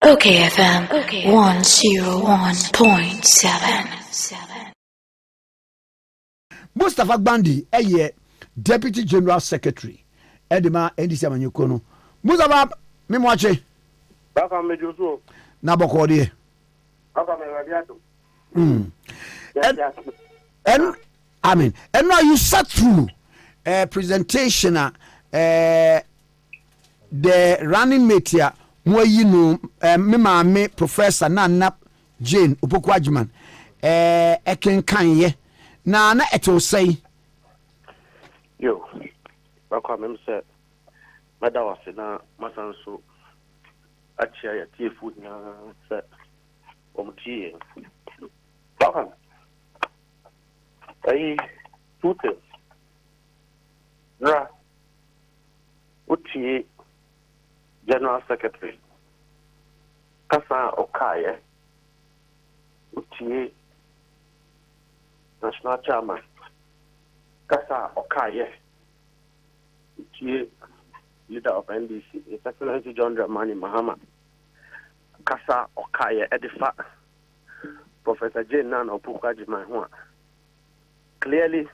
OKFM 101.7. Mustafa Gbandi, Deputy General Secretary. Edema NDC Amanyukono. Mustafa, me mwache. Baka mejoso. Na bokodi. Baka me radiato. And I mean, and now you sat through a presentation the running mate here, more you know, me Professor Nana Jane Upokwajiman, Eken Kanye. Na eto say yo baka me say madawase na masanso achia ya tiefu na say omtie baka ai tutel ra utie General Secretary kasa okaye utie National Chairman Kasa Okaye, leader of NDC, His Excellency John Dramani Mahama. Kasa Okaye Edifa, Professor Jane Nana Opukwajiman. Clearly,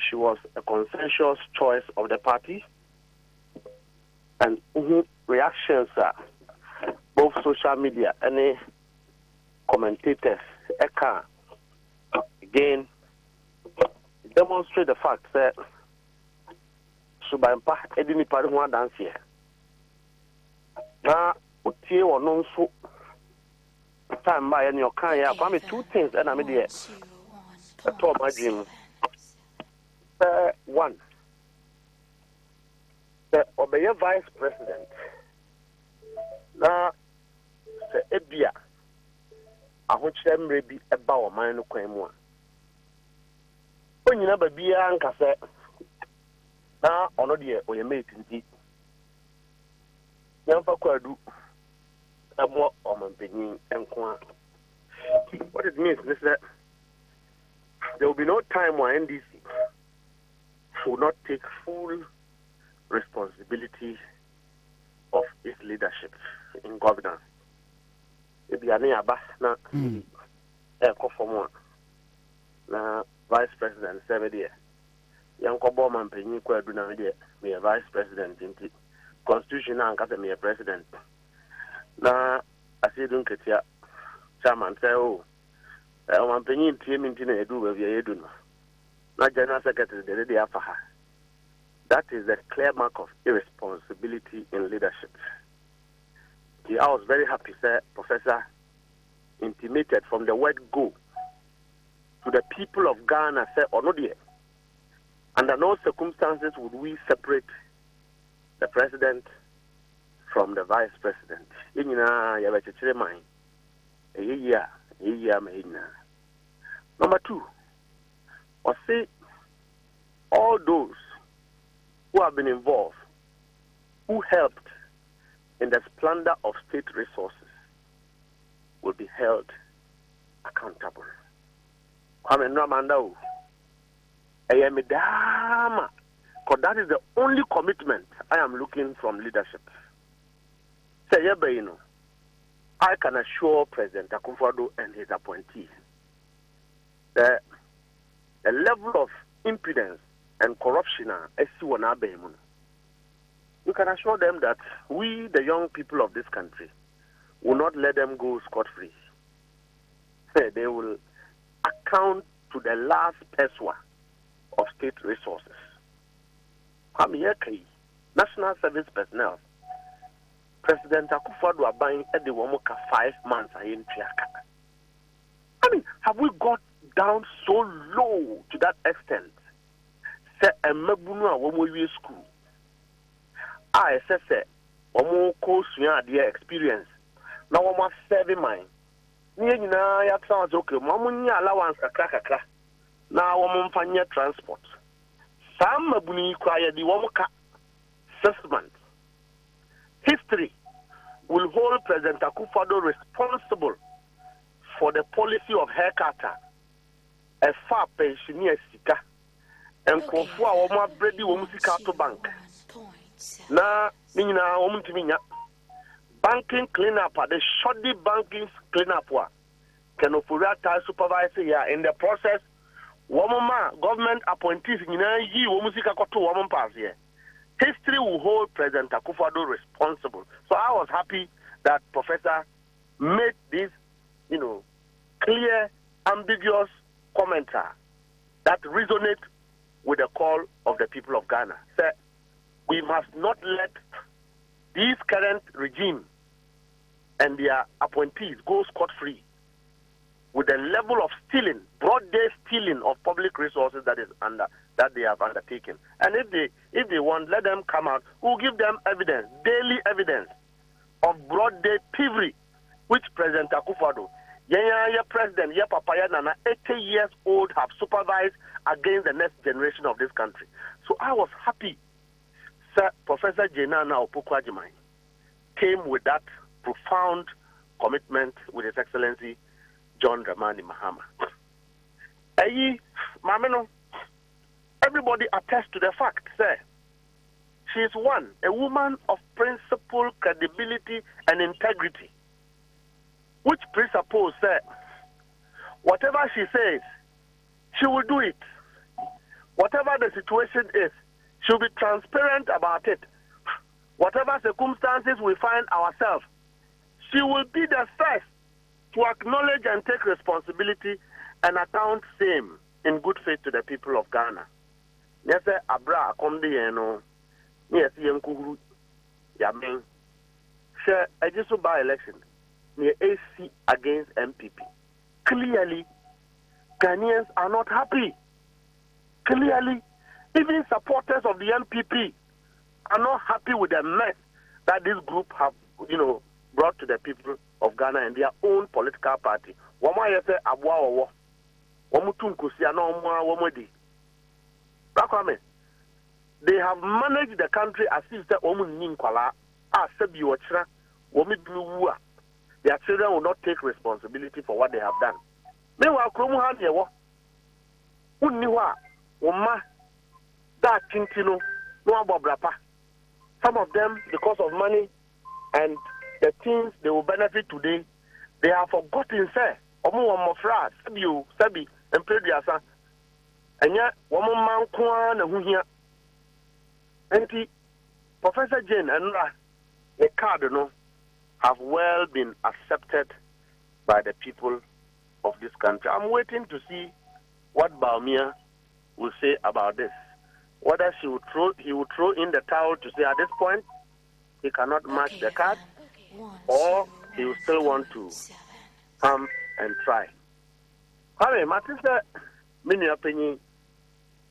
she was a consensus choice of the party, and reactions are both social media and commentators. Again, demonstrate the fact that Subampa Edini Padua dance here. Now, Utie or non so time by any kind, I promise two things, and I'm here. I told my dream. One, the obey vice president. Now, the Ebia. I want them to be about my no crime. When you never be an cassette, now on the or your mate in tea. Never quite do a more on my beginning and quan. What it means is that there will be no time where NDC will not take full responsibility of its leadership in governance. Ebi ane aba na na vice president 7 years. Yanko Bowman penny kwa do na me vice president inti constitution na nkasa me president. Na asidun ketia chairman say o man penny inti minti na edu ba via edu no. Na general secretary dey afa ha. That is a clear mark of irresponsibility in leadership. I was very happy, sir, Professor, intimated from the word go to the people of Ghana, sir, or not yet. Under no circumstances would we separate the president from the vice president. Number two, I say all those who have been involved, who helped in the splendor of state resources, will be held accountable. Kwame Nwamanda, because that is the only commitment I am looking from leadership. Say, I can assure President Akufo Addo and his appointees that the level of impudence and corruption you can assure them that we, the young people of this country, will not let them go scot-free. They will account to the last pesewa of state resources. National service personnel, President Akufo Addo are buying at the Womoka 5 months. I mean, have we got down so low to that extent? Say a Mabuna Womo school. I say, Omo course their experience. Now we must serve mine. Ya sounds okay. Mamunya allowance kakra. Now we must transport. Some mabuni kwaya di womuka 6 months. History will hold President Akufo Addo responsible for the policy of haircutter, a far pensioner sika, and Kofua Oma Brady Womusika to bank. Na minina omutiminya banking cleanup, the shoddy banking cleanup, Kenofura supervisor here in the process. Woman government appointees in ye womusika koto woman pass here. History will hold President Akufo Addo responsible. So I was happy that Professor made this, clear, ambiguous commentary that resonates with the call of the people of Ghana. Sir, we must not let these current regime and their appointees go scot-free with the level of stealing, broad-day stealing of public resources that they have undertaken. And if they want, let them come out. We'll give them evidence, daily evidence of broad-day thievery, which President Akufo Addo, your president, your papaya nana, 80 years old, have supervised against the next generation of this country. So I was happy, Sir Professor Jenana Opoku-Agyeman came with that profound commitment with His Excellency John Dramani Mahama. Everybody attests to the fact, sir. She is a woman of principle, credibility, and integrity, which presuppose, sir, whatever she says, she will do it. Whatever the situation is, she'll be transparent about it. Whatever circumstances we find ourselves, she will be the first to acknowledge and take responsibility and account same in good faith to the people of Ghana. Yes, Abra Akomde Yeno, yes, Yankuru Yamin, share a just by election near AC against MPP. Clearly, Ghanaians are not happy. Clearly, even supporters of the MPP are not happy with the mess that this group have, brought to the people of Ghana and their own political party. They have managed the country as if their children will not take responsibility for what they have done. Meanwhile, some of them, because of money and the things they will benefit today, they have forgotten, sir. Sabi, and Prediasa. And yet, woman man kwan and who here. And Professor Jane and the cardinal have well been accepted by the people of this country. I'm waiting to see what Baumia will say about this. Whether he will throw in the towel to say at this point he cannot match the card, or he will still want to come and try. Hare, Matisa, many opinion,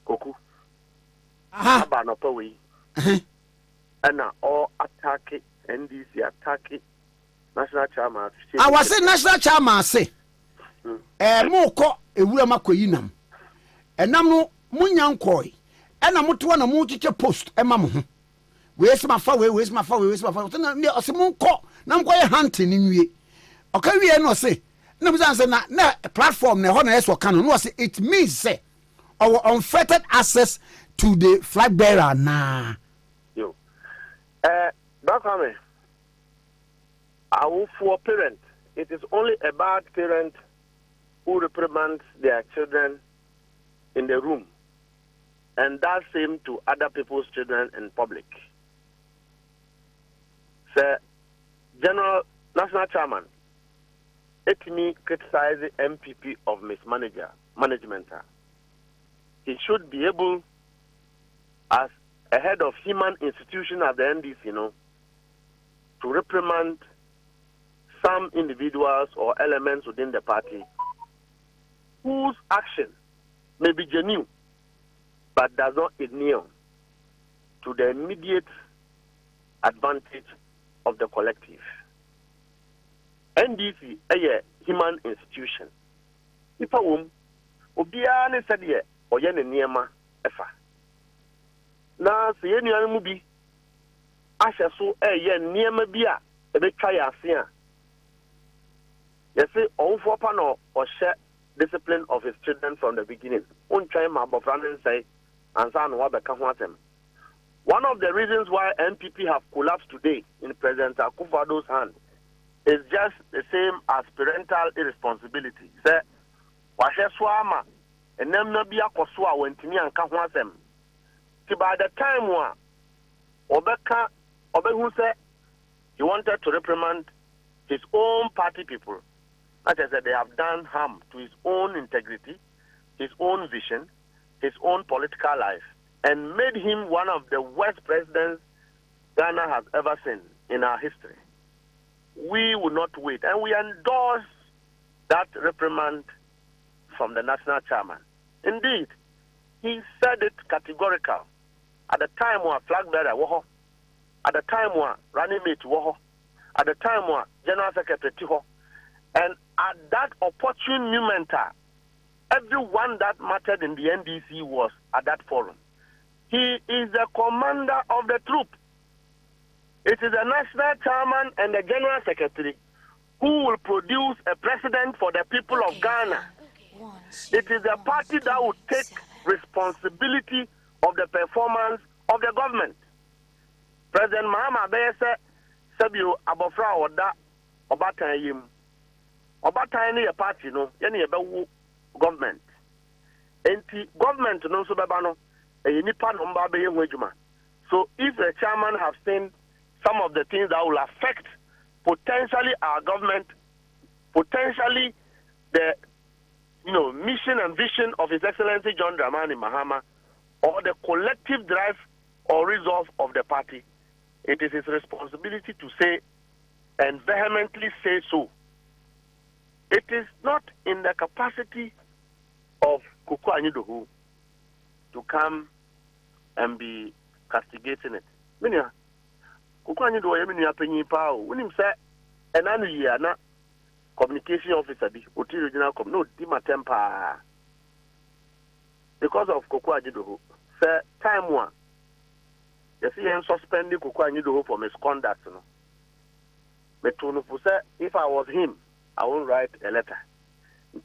Koku, Abanopawi, and all attack it, NDC attack it, National Chairman. I was a National Chairman, say, Moko, a Wulamakuyinam, and Namu Munyan Koi. And I'm not one of multi post, and mamma. Where's my father? Where's my father? Where's my father? No, Simon call. Now I'm going hunting in you. Okay, we are not say. No, answer na platform, the honor is what can no say. It means say our unfettered access to the flag bearer. Nah. Yo. Bakame. Our for parent. It is only a bad parent who reprimands their children in the room. And that same to other people's children in public. Sir, General National Chairman, let me criticize the MPP of management. He should be able, as a head of human institution at the NDC, to reprimand some individuals or elements within the party whose action may be genuine, but does not adhere to the immediate advantage of the collective. NDC, a human institution. If a woman, Obiane said, or Yen Niema, Efa. Now, see any other movie. Asha so a yen Niema Bia, a bit try a seer. You say, all for panel or share discipline of his children from the beginning. One time, my brother say, and son, what the Kahwatem. One of the reasons why NPP have collapsed today in President Akufo Addo's hand is just the same as parental irresponsibility. Say, wahye swama enem na bia koso a wantini anka ho asem. Ti by the time wa obehu say he wanted to reprimand his own party people. As I said, they have done harm to his own integrity, his own vision, his own political life, and made him one of the worst presidents Ghana has ever seen in our history. We will not wait, and we endorse that reprimand from the national chairman. Indeed, he said it categorical. At the time when flag bearer was, at the time when running mate was, at the time when general secretary was, and at that opportune moment, everyone that mattered in the NDC was at that forum. He is the commander of the troop. It is the national chairman and the general secretary who will produce a president for the people of Ghana. It is the party that will take responsibility of the performance of the government. President Mahama Bese Sabio Abofra Oda Obatan Yim. Obatan ni a party no, yani a government. Enti government no so bebano, a nipa number be wejuma. So if the chairman have seen some of the things that will affect potentially our government, potentially the mission and vision of His Excellency John Dramani Mahama, or the collective drive or resolve of the party, it is his responsibility to say and vehemently say so. It is not in the capacity of Kuku Anyidohu to come and be castigating it. Minya, Kuku Anyidohu yemi ni apenyi pao. Unim say enanu ye na communication officer bi oti regional no di matempa because of Kuku Anyidohu. Say time one. You see him suspending Kuku Anyidohu for misconduct. No. Say if I was him, I won't write a letter.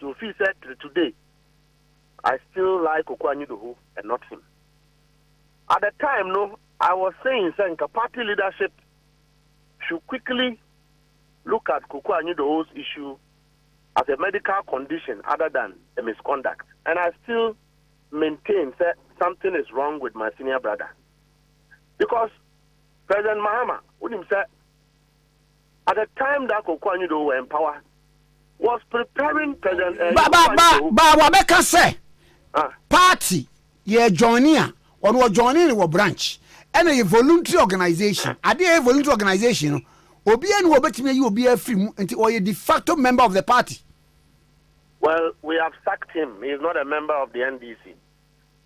To feel said today, I still like Kuku Anyidohu and not him. At the time, no, I was saying party leadership should quickly look at Kuku Anyidohu's issue as a medical condition other than a misconduct. And I still maintain that something is wrong with my senior brother. Because President Mahama, what him said, at the time that Kuku Anyidohu were in power, was preparing President Wabeka say party ye joinia or was joining a branch and a voluntary organization. Are they a voluntary organization? Obi and Wobetime you will be a free or a de facto member of the party. Well, we have sacked him. He is not a member of the NDC.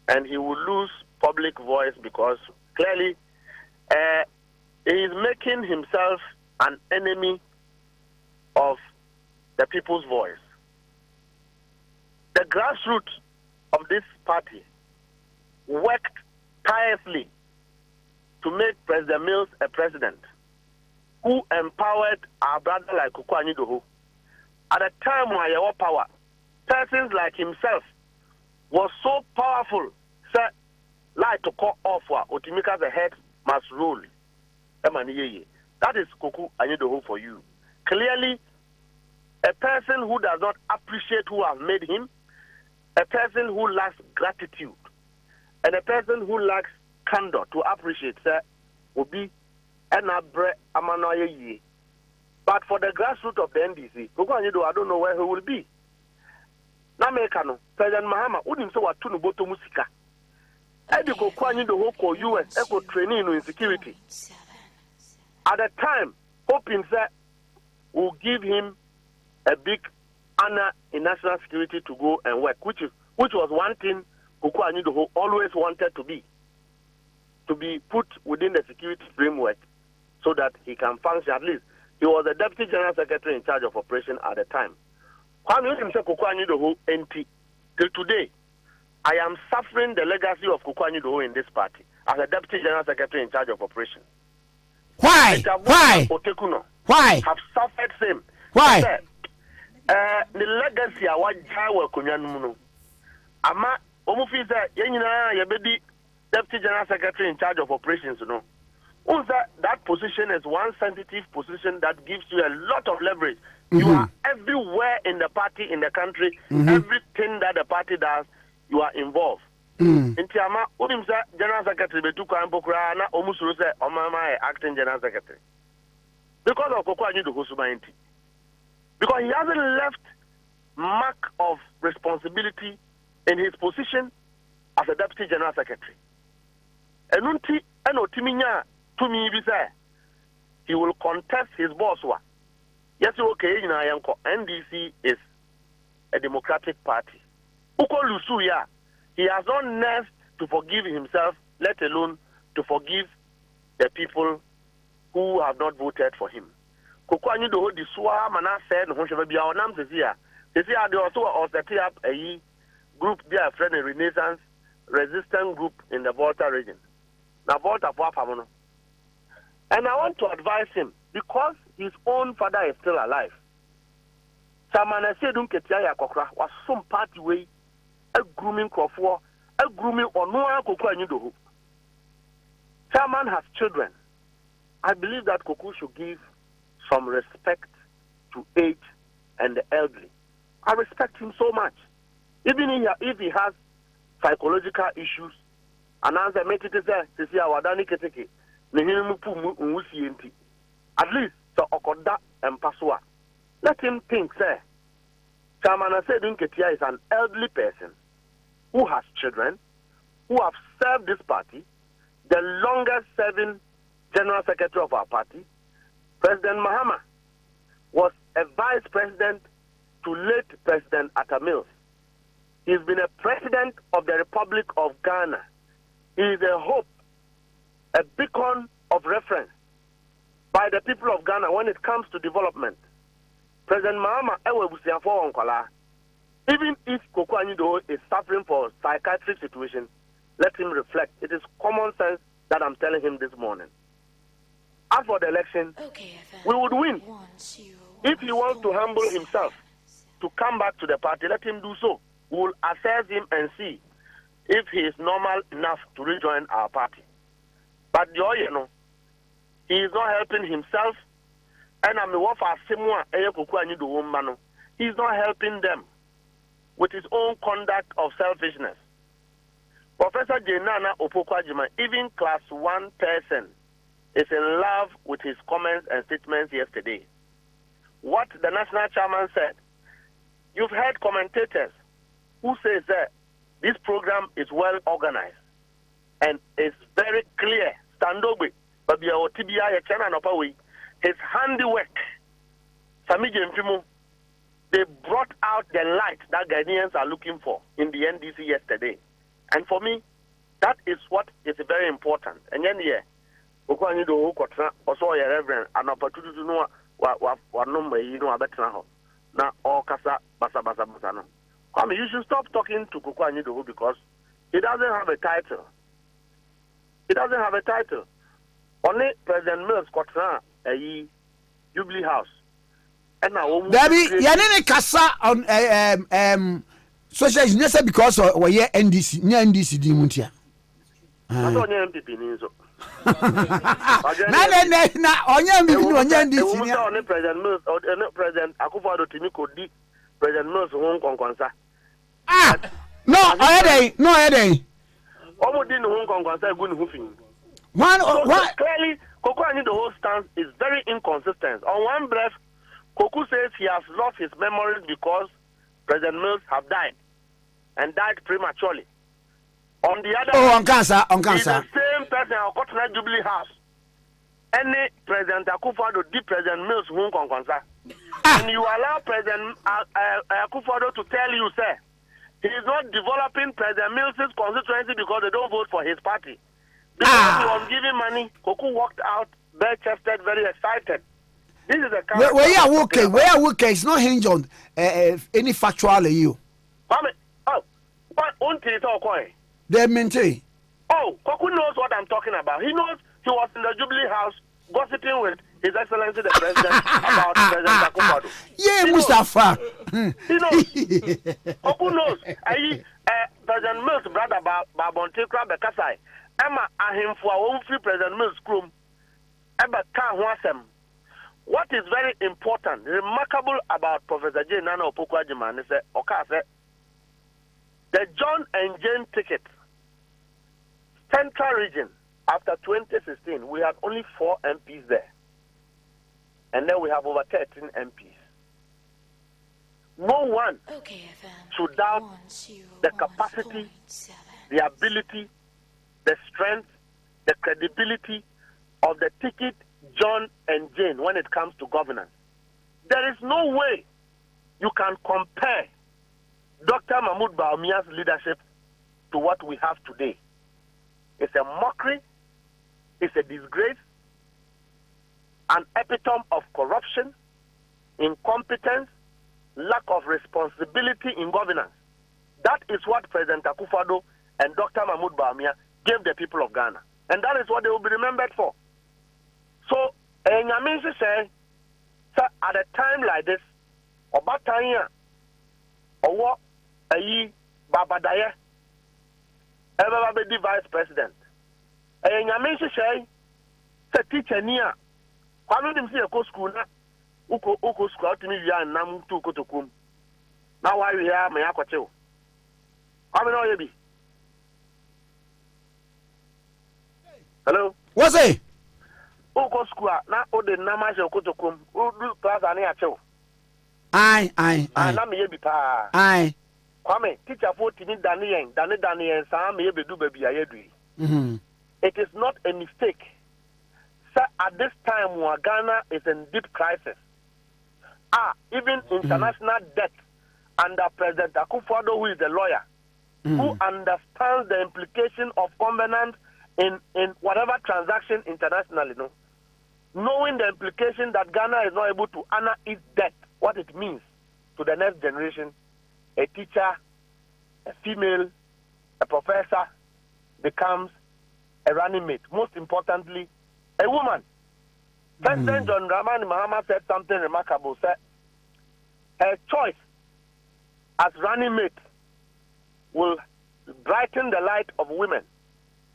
And he will lose public voice because clearly he is making himself an enemy of the people's voice. The grassroots of this party worked tirelessly to make President Mills a president who empowered our brother like Kuku Anyidohu. At a time when he had power, persons like himself was so powerful, said, like to call off Otimika the head must rule. That is Kuku Anyidohu for you. Clearly, a person who does not appreciate who has made him, a person who lacks gratitude, and a person who lacks candor to appreciate, will be an abre amanoye ye. But for the grassroots of the NDC, I don't know where he will be. Namekano, President Mahama, wouldn't say what to Boto Musika. Ediko Kwani the Hoko US Eco training in security. At the time, hoping that will give him a big honor in national security to go and work, which was one thing Kuku Anyidohu always wanted to be put within the security framework so that he can function. At least he was the deputy general secretary in charge of operation at the time. Till today, I am suffering the legacy of Kuku Anyidohu in this party as a deputy general secretary in charge of operation. Why? Have suffered same. Why? The legacy I want to kunyanumuno. Ama omufiza yenyina yebedi Deputy General Secretary in charge of operations, you know. That position is one sensitive position that gives you a lot of leverage. You are everywhere in the party, in the country. Everything that the party does, you are involved. Intiama, General Secretary Betuka and Bokra, na Omusuru say Omama acting General Secretary. Because of Koko Anyi Dohosumainti. Because he hasn't left mark of responsibility in his position as a Deputy General Secretary. Enunti Enotiminya to me say he will contest his boss. Yes, okay, NDC is a democratic party. Uko Lusuya, he has not nerve to forgive himself, let alone to forgive the people who have not voted for him. Koko anyi do di swa mana said no hwehwe bia onam sesia. Sesia they also set up a group there friend a Renaissance resistant group in the Volta region. Now Volta for Pamono. And I want to advise him because his own father is still alive. Samana Sedun Ketia Kokra was some party way a grooming Crawford, a grooming or no Koko Anyido. Chairman has children. I believe that Koko should give some respect to age and the elderly. I respect him so much. Even if he has psychological issues, and as I make it say, Wadani Keteke, at least so Okoda and Pasua. Let him think, sir. Chairman Asedun Ketia is an elderly person who has children, who have served this party, the longest serving General Secretary of our party. President Mahama was a vice president to late President Atta Mills. He's been a president of the Republic of Ghana. He is a hope, a beacon of reference by the people of Ghana when it comes to development. President Mahama even if Koko Anyido is suffering for psychiatric situation, let him reflect. It is common sense that I'm telling him this morning. As for the election, we would win. If he wants to humble himself to come back to the party, let him do so. We will assess him and see if he is normal enough to rejoin our party. But he is not helping himself, and I'm he's not helping them with his own conduct of selfishness. Professor Jenana Opokwajima, even class 1 person, is in love with his comments and statements yesterday. What the national chairman said, you've heard commentators who say that this program is well organized and is very clear. Standogbe, but his handiwork, they brought out the light that Ghanaians are looking for in the NDC yesterday. And for me, that is what is very important. And then, also a reverend, an opportunity to know what number now all kasa basa no. Come, you should stop talking to Koko Anyido because he doesn't have a title. He doesn't have a title. Only President Mills Kotra Jubilee House. And now Baby, yanene kasa on social is because we hear NDC, near NDC dimuntia. I don't know MPP ninzo. Na onye MPP no onye NDC. Only President Mills or President Akufo Addo Timiko di President Mills won konkonsa. No, oyede. Omo di no won konkonsa egu ni hufin. One clearly Koko Anyido whole stance is very inconsistent. On one breath, Koko says he has lost his memories because President Mills have died and died prematurely. On the other hand, he's the same person who got to Jubilee House. Any President Akufo Addo did President Mills who konkonsa. And you allow President Akufo Addo to tell you, sir, he is not developing President Mills' constituency because they don't vote for his party. Because he was giving money, Koko walked out bare-chested, very excited. This is a character. Where are working? It's not hinged on any factual you. But until they maintain. Oh, Koko knows what I'm talking about. He knows he was in the Jubilee House gossiping with His Excellency the President about President Akufo Addo. Yeah, Mustafa. He knows. Koko knows. President Mills' brother Babontekra Bekasai Emma ahemfo a won free President Mills Krum eba ka ho asem. What is very important, remarkable about Professor J. Nana Opoku Agyeman is the John and Jane ticket, Central Region, after 2016, we had only 4 MPs there. And then we have over 13 MPs. No one should doubt the capacity, the ability, the strength, the credibility of the ticket John and Jane when it comes to governance. There is no way you can compare Dr. Mahmoud Bawumia's leadership to what we have today. It's a mockery, it's a disgrace, an epitome of corruption, incompetence, lack of responsibility in governance. That is what President Akufo Addo and Dr. Mahmoud Bawumia gave the people of Ghana. And that is what they will be remembered for. So, Nyamensi say, at a time like this, Obatanya, Owo, Ayi, Babadaye, ever be vice president. Nyamensi say, teacher near, kwame nim see a school na, uko school out me via nam to kotokum. Now why we here, me akwache. Kwame no yebi. Hello? What's it? Uko school na ode namaje kotokum. Udu class ani achew. Aye. Na me yebi pa. Aye. Kwame, teacher for tini Daniel, sa me yebi du baby ayedui. It is not a mistake. Sir, at this time, Ghana is in deep crisis. Even international debt under President Akufo Addo, who is a lawyer, who understands the implication of covenant in whatever transaction internationally, knowing the implication that Ghana is not able to honor its debt, what it means to the next generation, a teacher, a female, a professor becomes a running mate. Most importantly, a woman. President John Dramani Mahama said something remarkable. Said her choice as running mate will brighten the light of women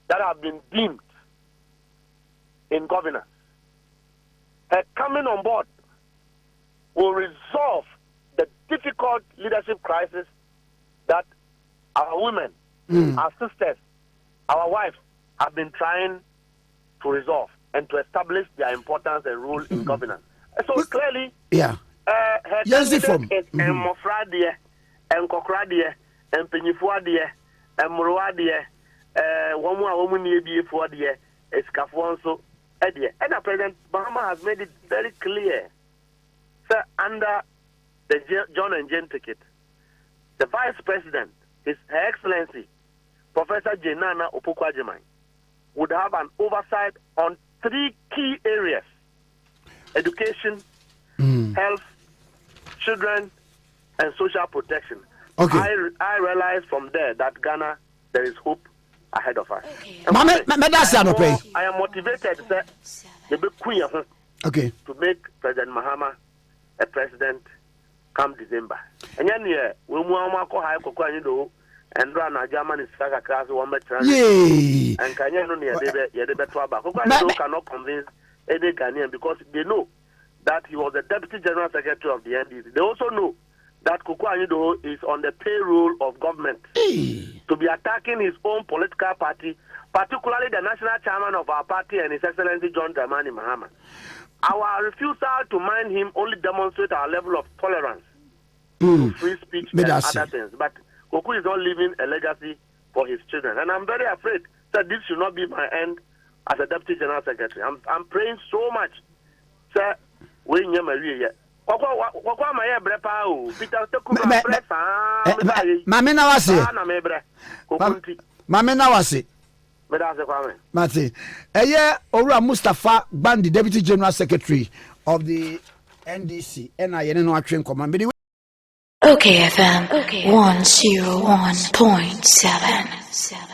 that have been dimmed in governance. Her coming on board will resolve the difficult leadership crisis that our women, our sisters, our wives have been trying to resolve and to establish their importance and role in governance. So clearly, her candidate is Mofradie, and Kokradia, and Penifuadie, and Muruadie, Womu for the Escafonso, Edia. And the President Mahama has made it very clear, sir, under the John and Jane ticket, the Vice President, His Excellency, Professor J. Nana Opoku Agyeman, would have an oversight on 3 key areas: education, health, children, and social protection. Okay. I realize from there that Ghana, there is hope ahead of us. I am motivated to make President Mahama a president come December. And then we and run a German Saga class 1 meter. And cannot convince any Ghanaian because they know that he was the Deputy General Secretary of the NDC. They also know that Kuku Anyido is on the payroll of government to be attacking his own political party, particularly the national chairman of our party and His Excellency John Dramani Mahama. Our refusal to mind him only demonstrates our level of tolerance to free speech and other things. But Kuku is not leaving a legacy for his children. And I'm very afraid that this should not be my end as a Deputy General Secretary. I'm praying so much. Sir, we yet. Mamena wase. Mate. Owura Mustafa Gbandi, Deputy General Secretary of the NDC. OKFM 101.7.